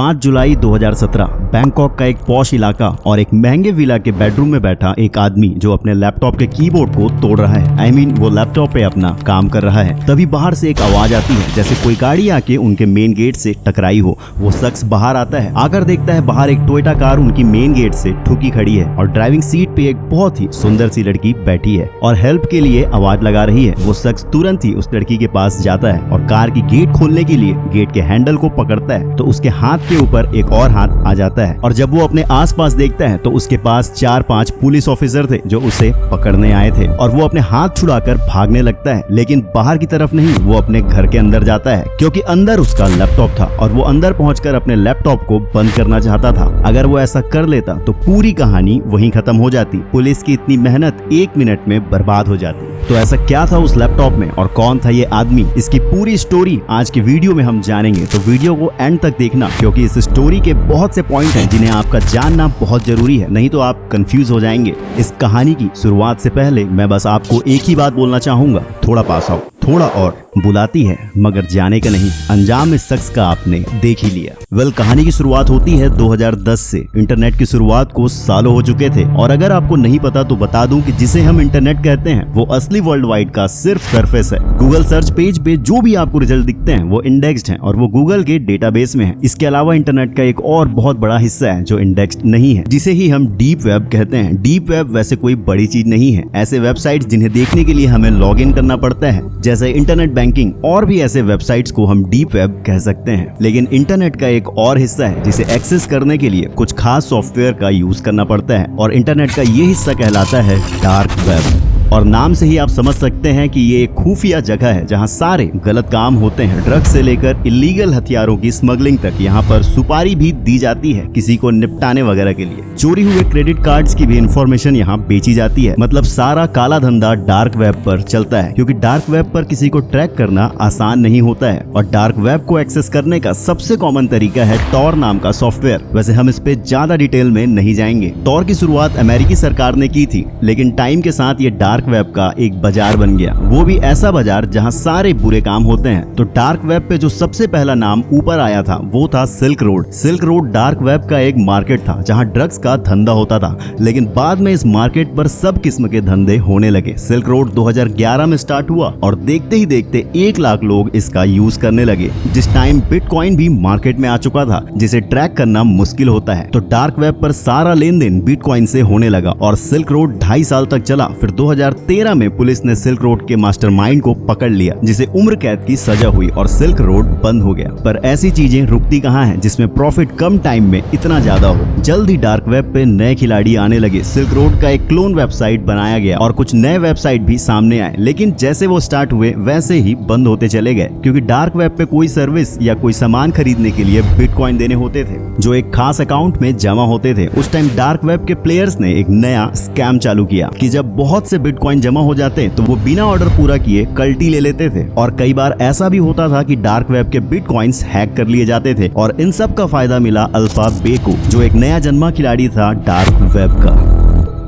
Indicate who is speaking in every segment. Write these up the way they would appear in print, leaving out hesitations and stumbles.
Speaker 1: 5 जुलाई 2017 Bangkok का एक posh इलाका और एक महंगे विला के बेडरूम में बैठा एक आदमी जो अपने लैपटॉप के कीबोर्ड को तोड़ रहा है। वो लैपटॉप पे अपना काम कर रहा है। तभी बाहर से एक आवाज आती है जैसे कोई गाड़ी आके उनके मेन गेट से टकराई हो। वो शख्स बाहर आता है, आकर देखता है बाहर एक टोयोटा कार उनकी मेन गेट से ठुकी खड़ी है और ड्राइविंग सीट पे एक बहुत ही सुंदर सी लड़की बैठी है और हेल्प के लिए आवाज लगा रही है। वो शख्स तुरंत ही उस लड़की के पास जाता है और कार की गेट खोलने के लिए गेट के हैंडल को पकड़ता है तो उसके हाथ के ऊपर एक और हाथ आ जाता है और जब वो अपने आसपास देखता है तो उसके पास 4-5 पुलिस ऑफिसर थे जो उसे पकड़ने आए थे और वो अपने हाथ छुड़ाकर भागने लगता है, लेकिन बाहर की तरफ नहीं, वो अपने घर के अंदर जाता है क्योंकि अंदर उसका लैपटॉप था और वो अंदर पहुंचकर अपने लैपटॉप को बंद करना चाहता था। अगर वो ऐसा कर लेता तो पूरी कहानी वहीं खत्म हो जाती, पुलिस की इतनी मेहनत 1 मिनट में बर्बाद हो जाती। तो ऐसा क्या था उस लैपटॉप में और कौन था ये आदमी, इसकी पूरी स्टोरी आज की वीडियो में हम जानेंगे। तो वीडियो को एंड तक देखना क्योंकि इस स्टोरी के बहुत से पॉइंट हैं जिन्हें आपका जानना बहुत जरूरी है, नहीं तो आप कंफ्यूज हो जाएंगे। इस कहानी की शुरुआत से पहले मैं बस आपको एक ही बात बोलना चाहूंगा, थोड़ा पास आओ। थोड़ा और बुलाती है मगर जाने का नहीं, अंजाम इस शख्स का आपने देख ही लिया। कहानी की शुरुआत होती है 2010 से। इंटरनेट की शुरुआत को सालों हो चुके थे और अगर आपको नहीं पता तो बता दूं कि जिसे हम इंटरनेट कहते हैं वो असली वर्ल्ड वाइड का सिर्फ सरफेस है। गूगल सर्च पेज पे जो भी आपको रिजल्ट दिखते हैं वो इंडेक्स्ड हैं और वो गूगल के डेटाबेस में है। इसके अलावा इंटरनेट का एक और बहुत बड़ा हिस्सा है जो इंडेक्स्ड नहीं है, जिसे ही हम डीप वेब कहते हैं। डीप वेब वैसे कोई बड़ी चीज नहीं है, ऐसे वेबसाइट जिन्हें देखने के लिए हमें लॉग इन करना पड़ता है जैसे इंटरनेट बैंकिंग और भी ऐसे वेबसाइट्स को हम डीप वेब कह सकते हैं। लेकिन इंटरनेट का एक और हिस्सा है जिसे एक्सेस करने के लिए कुछ खास सॉफ्टवेयर का यूज करना पड़ता है और इंटरनेट का ये हिस्सा कहलाता है डार्क वेब। और नाम से ही आप समझ सकते हैं कि ये एक खुफिया जगह है जहां सारे गलत काम होते हैं, ड्रग्स से लेकर इलीगल हथियारों की स्मगलिंग तक। यहाँ पर सुपारी भी दी जाती है किसी को निपटाने वगैरह के लिए। चोरी हुए क्रेडिट कार्ड्स की भी इंफॉर्मेशन यहाँ बेची जाती है। मतलब सारा काला धंधा डार्क वेब पर चलता है क्योंकि डार्क वेब पर किसी को ट्रैक करना आसान नहीं होता है और डार्क वेब को एक्सेस करने का सबसे कॉमन तरीका है टॉर नाम का सॉफ्टवेयर। वैसे हम इस पे ज्यादा डिटेल में नहीं जाएंगे। टॉर की शुरुआत अमेरिकी सरकार ने की थी, लेकिन टाइम के साथ ये डार्क वेब का एक बाजार बन गया, वो भी ऐसा बाजार जहां सारे बुरे काम होते हैं। तो डार्क वेब पे जो सबसे पहला नाम ऊपर आया था वो था silk road. Silk road dark web का एक मार्केट था जहां ड्रग्स का धंधा होता था, लेकिन बाद में इस मार्केट पर सब किस्म के धंधे होने लगे। सिल्क रोड 2011 में स्टार्ट हुआ और देखते ही देखते 1 लाख लोग इसका यूज करने लगे। जिस टाइम बिटकॉइन भी मार्केट में आ चुका था जिसे ट्रैक करना मुश्किल होता है, तो डार्क वेब पर सारा लेन देन बिटकॉइन से होने लगा और सिल्क रोड 2.5 साल तक चला। फिर 2013 में पुलिस ने सिल्क रोड के मास्टरमाइंड को पकड़ लिया जिसे उम्र कैद की सजा हुई और सिल्क रोड बंद हो गया। पर ऐसी चीजें रुकती कहाँ हैं जिसमें प्रॉफिट कम टाइम में इतना ज्यादा हो। जल्द ही डार्क वेब पे नए खिलाड़ी आने लगे। सिल्क रोड का एक क्लोन वेबसाइट बनाया गया और कुछ नए वेबसाइट भी सामने आए, लेकिन जैसे वो स्टार्ट हुए वैसे ही बंद होते चले गए क्योंकि डार्क वेब पे कोई सर्विस या कोई सामान खरीदने के लिए बिटकॉइन देने होते थे जो एक खास अकाउंट में जमा होते थे। उस टाइम डार्क वेब के प्लेयर्स ने एक नया स्कैम चालू किया कि जब बहुत से बिटकॉइन जमा हो जाते तो वो बिना ऑर्डर पूरा किए कल्टी ले लेते थे और कई बार ऐसा भी होता था कि डार्क वेब के बिटकॉइंस हैक कर लिए जाते थे और इन सब का फायदा मिला अल्फा बे को, जो एक नया जन्मा खिलाड़ी था डार्क वेब का।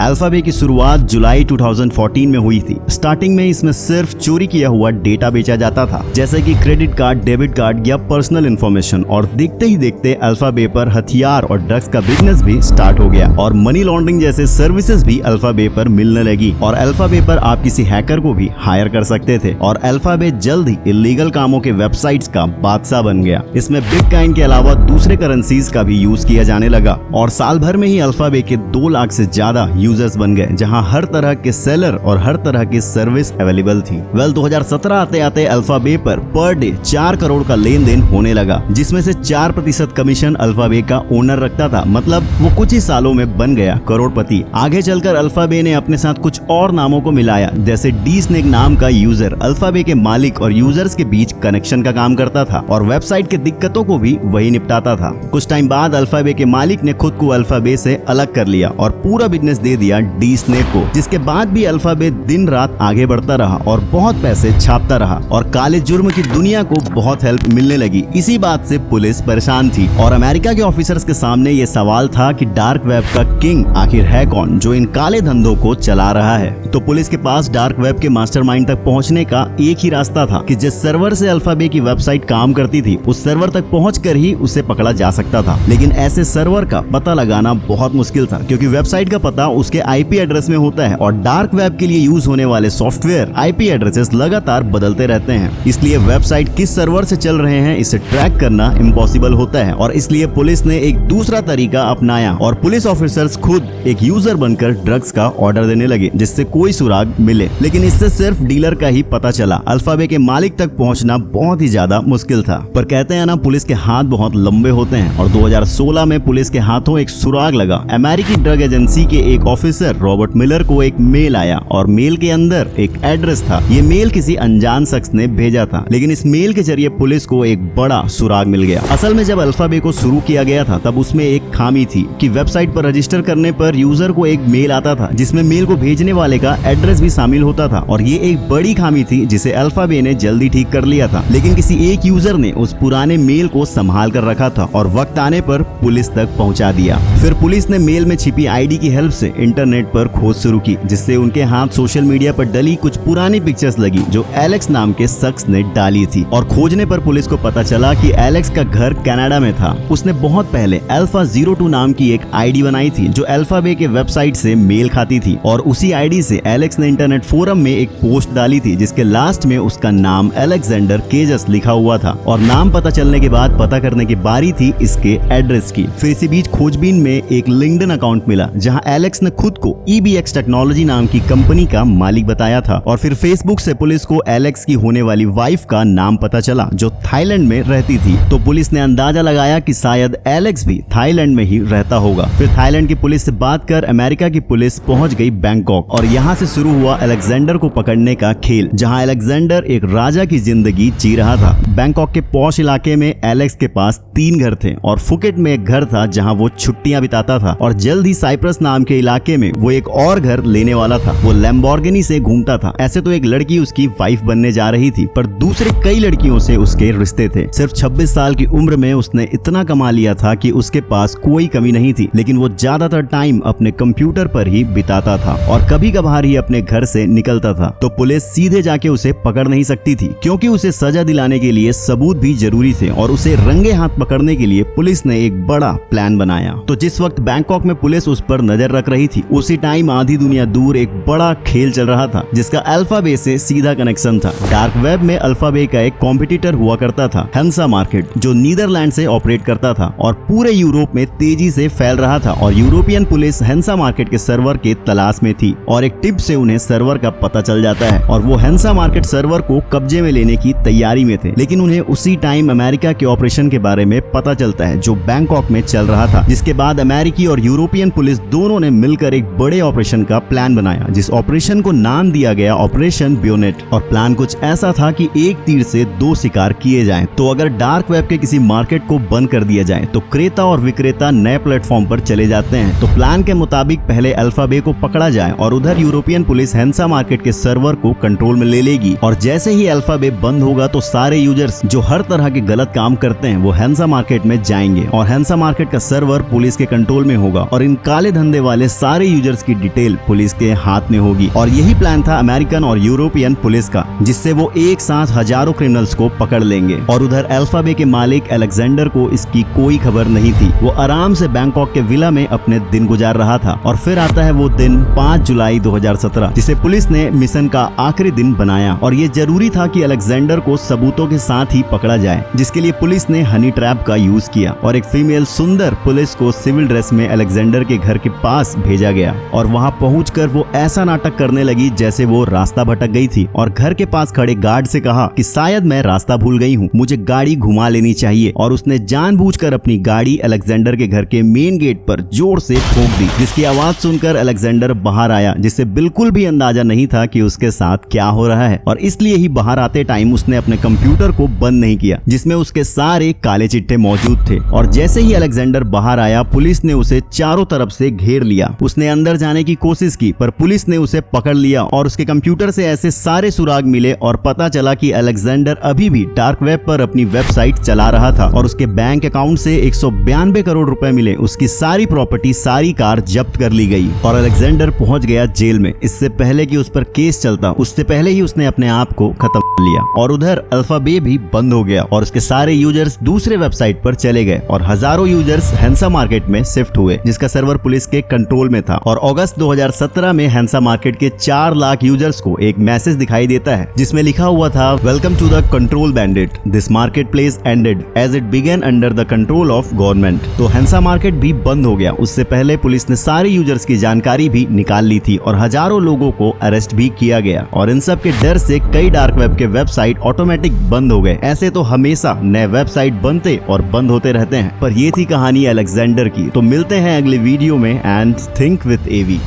Speaker 1: अल्फाबे की शुरुआत जुलाई 2014 में हुई थी। स्टार्टिंग में इसमें सिर्फ चोरी किया हुआ डेटा बेचा जाता था जैसे कि क्रेडिट कार्ड, डेबिट कार्ड या पर्सनल इंफॉर्मेशन और देखते ही देखते अल्फाबे पर हथियार और ड्रग्स का बिजनेस भी स्टार्ट हो गया और मनी लॉन्ड्रिंग जैसे सर्विसेज भी अल्फाबे पर मिलने लगी और अल्फाबे पर आप किसी हैकर को भी हायर कर सकते थे और अल्फाबे जल्द ही इलीगल कामों के वेबसाइट्स का बादशाह बन गया। इसमें बिटकॉइन के अलावा दूसरे करेंसीज का भी यूज किया जाने लगा और साल भर में ही अल्फाबे के 2 लाख से ज्यादा यूजर्स बन गए जहां हर तरह के सेलर और हर तरह की सर्विस अवेलेबल थी। 2017 आते आते अल्फाबे पर डे 4 करोड़ का लेन देन होने लगा जिसमें से 4% कमीशन अल्फाबे का ओनर रखता था। मतलब वो कुछ ही सालों में बन गया करोड़पति। आगे चलकर अल्फाबे ने अपने साथ कुछ और नामों को मिलाया जैसे डी स्नेक नाम का यूजर अल्फाबे के मालिक और यूजर्स के बीच कनेक्शन का काम करता था और वेबसाइट के दिक्कतों को भी वही निपटाता था। कुछ टाइम बाद अल्फाबे के मालिक ने खुद को अल्फाबे से अलग कर लिया और पूरा बिजनेस दे दिया डी स्नेप को, जिसके बाद भी अल्फाबेट दिन रात आगे बढ़ता रहा और बहुत पैसे छापता रहा और काले जुर्म की दुनिया को बहुत हेल्प मिलने लगी। इसी बात से पुलिस परेशान थी और अमेरिका के ऑफिसर्स के सामने ये सवाल था कि डार्क वेब का किंग आखिर है कौन जो इन काले धंधों को चला रहा है। तो पुलिस के पास डार्क वेब के मास्टरमाइंड तक पहुंचने का एक ही रास्ता था कि जिस सर्वर से अल्फाबेट की वेबसाइट काम करती थी उस सर्वर तक पहुंचकर ही उसे पकड़ा जा सकता था। लेकिन ऐसे सर्वर का पता लगाना बहुत मुश्किल था क्योंकि वेबसाइट का पता उसके आईपी एड्रेस में होता है और डार्क वेब के लिए यूज होने वाले सॉफ्टवेयर आईपी एड्रेसेस लगातार बदलते रहते हैं। इसलिए वेबसाइट किस सर्वर से चल रहे हैं इसे ट्रैक करना इम्पॉसिबल होता है और इसलिए पुलिस ने एक दूसरा तरीका अपनाया और पुलिस ऑफिसर्स खुद एक यूजर बनकर ड्रग्स का ऑर्डर देने लगे जिससे कोई सुराग मिले। लेकिन इससे सिर्फ डीलर का ही पता चला, अल्फाबेट के मालिक तक पहुंचना बहुत ही ज्यादा मुश्किल था। पर कहते हैं ना, पुलिस के हाथ बहुत लंबे होते हैं और 2016 में पुलिस के हाथों एक सुराग लगा। अमेरिकी ड्रग एजेंसी के एक ऑफिसर रॉबर्ट मिलर को एक मेल आया और मेल के अंदर एक एड्रेस था। ये मेल किसी अनजान शख्स ने भेजा था, लेकिन इस मेल के जरिए पुलिस को एक बड़ा सुराग मिल गया। असल में जब अल्फाबेट को शुरू किया गया था तब उसमें एक खामी थी कि वेबसाइट पर रजिस्टर करने पर यूजर को एक मेल आता था जिसमें मेल को भेजने वाले का एड्रेस भी शामिल होता था और ये एक बड़ी खामी थी जिसे अल्फाबेट ने जल्दी ठीक कर लिया था। लेकिन किसी एक यूजर ने उस पुराने मेल को संभाल कर रखा था और वक्त आने पर पुलिस तक पहुंचा दिया। फिर पुलिस ने मेल में छिपी आईडी की हेल्प से इंटरनेट पर खोज शुरू की जिससे उनके हाथ सोशल मीडिया पर डली कुछ पुरानी पिक्चर्स लगी जो एलेक्स नाम के शख्स ने डाली थी और खोजने पर पुलिस को पता चला कि एलेक्स का घर कनाडा में था। उसने बहुत पहले अल्फा 02 नाम की एक आईडी बनाई थी जो अल्फाबेट के वेबसाइट से मेल खाती थी और उसी आईडी से एलेक्स ने इंटरनेट फोरम में एक पोस्ट डाली थी जिसके लास्ट में उसका नाम अलेक्जेंडर केजस लिखा हुआ था और नाम पता चलने के बाद पता करने की बारी थी इसके एड्रेस की। फिर इसी बीच खोजबीन में एक लिंक्डइन अकाउंट मिला जहां एलेक्स ने खुद को EBX टेक्नोलॉजी नाम की कंपनी का मालिक बताया था और फिर फेसबुक से पुलिस को एलेक्स की होने वाली वाइफ का नाम पता चला जो थाईलैंड में रहती थी। तो पुलिस ने अंदाजा लगाया कि शायद एलेक्स भी थाईलैंड में ही रहता होगा। फिर थाईलैंड की पुलिस से बात कर अमेरिका की पुलिस पहुंच गई बैंकॉक और यहाँ से शुरू हुआ अलेक्जेंडर को पकड़ने का खेल जहाँ अलेक्जेंडर एक राजा की जिंदगी जी रहा था। बैंकॉक के पॉश इलाके में एलेक्स के पास 3 घर थे और फुकेट में एक घर था जहाँ वो छुट्टियां बिताता था और जल्द ही साइप्रस नाम के इलाके में वो एक और घर लेने वाला था। वो लैम्बोर्गिनी से घूमता था। ऐसे तो एक लड़की उसकी वाइफ बनने जा रही थी पर दूसरे कई लड़कियों से उसके रिश्ते थे। सिर्फ 26 साल की उम्र में उसने इतना कमा लिया था कि उसके पास कोई कमी नहीं थी, लेकिन वो ज्यादातर टाइम अपने कंप्यूटर पर ही बिताता था और कभी कभार ही अपने घर से निकलता था। तो पुलिस सीधे जाके उसे पकड़ नहीं सकती थी क्योंकि उसे सजा दिलाने के लिए सबूत भी जरूरी थे और उसे रंगे हाथ पकड़ने के लिए पुलिस ने एक बड़ा प्लान बनाया। तो जिस वक्त बैंकॉक में पुलिस उस पर नजर रख रही थी उसी टाइम आधी दुनिया दूर एक बड़ा खेल चल रहा था जिसका अल्फाबेट से सीधा कनेक्शन था। डार्क वेब में अल्फाबेट का एक कॉम्पिटिटर हुआ करता था, हेंसा मार्केट, जो नीदरलैंड से ऑपरेट करता था और पूरे यूरोप में तेजी से फैल रहा था और यूरोपियन पुलिस हेंसा मार्केट के सर्वर के तलाश में थी और एक टिप से उन्हें सर्वर का पता चल जाता है और वो हेंसा मार्केट सर्वर को कब्जे में लेने की तैयारी में थे। लेकिन उन्हें उसी टाइम अमेरिका के ऑपरेशन के बारे में पता चलता है जो बैंकॉक में चल रहा था, जिसके बाद अमेरिकी और यूरोपियन पुलिस दोनों ने मिलकर एक बड़े ऑपरेशन का प्लान बनाया जिस ऑपरेशन को नाम दिया गया ऑपरेशन ब्योनेट। और प्लान कुछ ऐसा था कि एक तीर से 2 शिकार किए जाएं। तो अगर डार्क वेब के किसी मार्केट को बंद कर दिया जाए तो क्रेता और विक्रेता नए प्लेटफॉर्म पर चले जाते हैं। तो प्लान के मुताबिक पहले अल्फाबेट को पकड़ा जाए और उधर यूरोपियन पुलिस हेंसा मार्केट के सर्वर को कंट्रोल में ले लेगी और जैसे ही अल्फाबेट बंद होगा तो सारे यूजर्स जो हर तरह के गलत काम करते हैं वो हेंसा मार्केट में जाएंगे और हेंसा मार्केट का सर्वर पुलिस के कंट्रोल में होगा और इन काले धंधे वाले सारे यूजर्स की डिटेल पुलिस के हाथ में होगी। और यही प्लान था अमेरिकन और यूरोपियन पुलिस का, जिससे वो एक साथ हजारों क्रिमिनल्स को पकड़ लेंगे। और उधर अल्फाबेट के मालिक अलेक्जेंडर को इसकी कोई खबर नहीं थी। वो आराम से बैंकॉक के विला में अपने दिन गुजार रहा था। और फिर आता है वो दिन 5 जुलाई 2017 जिसे पुलिस ने मिशन का आखिरी दिन बनाया और ये जरूरी था कि अलेक्जेंडर को सबूतों के साथ ही पकड़ा जाए, जिसके लिए पुलिस ने हनी ट्रैप का यूज किया और एक फीमेल सुंदर पुलिस को सिविल ड्रेस में अलेक्जेंडर के घर के पास भेजा गया और वहां पहुंचकर वो ऐसा नाटक करने लगी जैसे वो रास्ता भटक गई थी और घर के पास खड़े गार्ड से कहा कि शायद मैं रास्ता भूल गई हूँ, मुझे गाड़ी घुमा लेनी चाहिए। और उसने जानबूझकर अपनी गाड़ी अलेक्जेंडर के घर के मेन गेट पर जोर से ठोक दी, जिसकी आवाज सुनकर अलेक्जेंडर बाहर आया, जिससे बिल्कुल भी अंदाजा नहीं था कि उसके साथ क्या हो रहा है। और इसलिए ही बाहर आते टाइम उसने अपने कंप्यूटर को बंद नहीं किया जिसमें उसके सारे काले चिट्ठे मौजूद थे। और जैसे ही अलेक्जेंडर बाहर आया पुलिस ने उसे चारों तरफ से घेर लिया। उसने अंदर जाने की कोशिश की पर पुलिस ने उसे पकड़ लिया और उसके कंप्यूटर से ऐसे सारे सुराग मिले और पता चला कि अलेक्जेंडर अभी भी डार्क वेब पर अपनी वेबसाइट चला रहा था और उसके बैंक अकाउंट से 192 करोड़ रुपए मिले। उसकी सारी प्रॉपर्टी, सारी कार जब्त कर ली गई और अलेक्जेंडर पहुंच गया जेल में। इससे पहले कि उस पर केस चलता उससे पहले ही उसने अपने आप को खत्म कर लिया और उधर अल्फाबे भी बंद हो गया और उसके सारे यूजर्स दूसरे वेबसाइट पर चले गए और हजारों यूजर्स हैंसा मार्केट में शिफ्ट हुए जिसका सर्वर पुलिस के कंट्रोल में था। और अगस्त 2017 में हैंसा मार्केट के 4 लाख यूजर्स को एक मैसेज दिखाई देता है जिसमें लिखा हुआ था, welcome to the control bandit, this market place ended as it began under the control of government. तो हैंसा मार्केट भी बंद हो गया। उससे पहले पुलिस ने सारे यूजर्स की जानकारी भी निकाल ली थी और हजारों लोगों को अरेस्ट भी किया गया और इन सब के डर से कई डार्क वेब के वेबसाइट ऑटोमेटिक बंद हो गए। ऐसे तो हमेशा नए वेबसाइट बनते और बंद होते रहते हैं, पर ये थी कहानी अलेक्जेंडर की। तो मिलते हैं अगले वीडियो में एंड थिंक विद एवी।